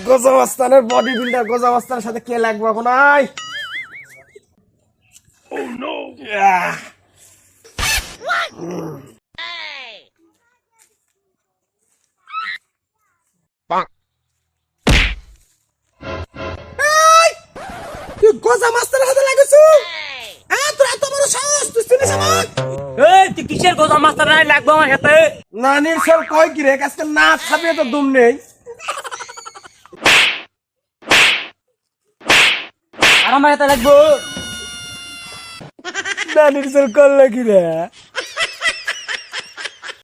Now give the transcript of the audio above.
গোজামাস্তানের body builder গোজামাস্তানের সাথে কে লাগবে এখন? আয় তুই গোজামাস্তানের সাথে লাগেছু? তোর এত বড় সাহস, তুই চিনিস আমাকে? তুই কিসের গোজা মাস্টার নাই লাগবো আমার সাথে? নানির সব কয় কি রে, আজকে না খাবি তো দুম নেই। আর আমার সাথে লাগবো। নানির সব করলে কি রে?